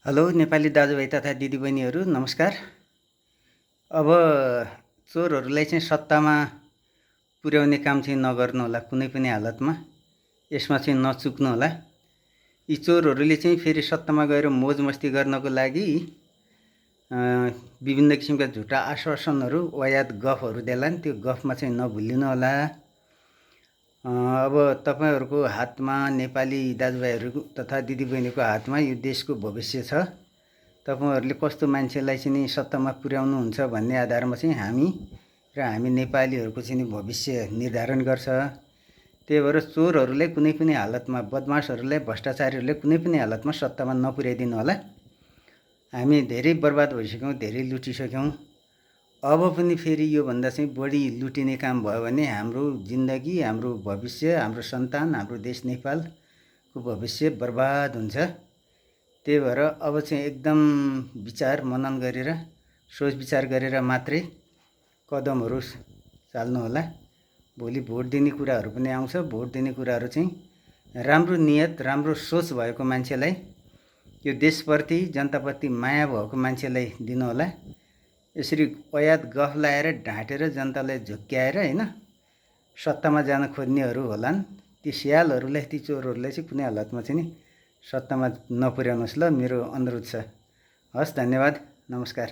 Hello Nepali दाजुभाइ तथा दिदीबहिनीहरू नमस्कार। अब चोरहरूलाई चाहिँ सत्तामा पुर्याउने काम चाहिँ नगर्नु होला कुनै पनि हालतमा। यसमा चाहिँ नचुक्नु होला। यी चोरहरूले चाहिँ फेरि सत्तामा गएर मोज मस्ती गर्नको लागि विभिन्न किसिमका झुटा आश्वासनहरू वायात गफहरू देलान्। त्यो गफमा चाहिँ नभुलिनु होला। अब तपाईहरुको हातमा, नेपाली दाजुभाइहरू तथा दिदीबहिनीको हातमा यो देशको भविष्य छ। तपाईहरुले कस्तो मान्छेलाई चाहिँ सत्तामा पुर्याउनुहुन्छ भन्ने आधारमा चाहिँ हामी नेपालीहरूको चाहिँ भविष्य निर्धारण गर्छ। त्यही भएर चोरहरूलाई कुनै पनि हालतमा, बदमाशहरूलाई, भ्रष्टाचारीहरूलाई कुनै पनि हालतमा सत्तामा नपुर्याइदिनु होला। हामी धेरै बर्बाद भइसक्यौँ, धेरै लुटिसक्यौँ। अब पनि फेरि यो भन्दा चाहिँ बढी लुटिने काम भयो भने हाम्रो जिन्दगी, हाम्रो भविष्य, हाम्रो सन्तान, हाम्रो देश नेपालको भविष्य बर्बाद हुन्छ। त्यही भएर अब चाहिँ एकदम विचार मनन गरेर, सोच विचार गरेर मात्रै कदमहरू चाल्नु होला। भोलि भोट दिने कुराहरू पनि आउँछ। भोट दिने कुराहरू चाहिँ राम्रो नियत, राम्रो सोच भएको मान्छेलाई, यो देशप्रति, जनताप्रति माया भएको मान्छेलाई दिनु होला। यसरी अयात गफ लाएर ढाँटेर जनतालाई झुक्क्याएर हैन सत्तामा जान खोज्नेहरू होलान्। ती स्यालहरूलाई, ती चोरहरूलाई चाहिँ कुनै हालतमा चाहिँ नि सत्तामा नपुर्याउनुहोस् ल, मेरो अनुरोध छ। हस्, धन्यवाद, नमस्कार।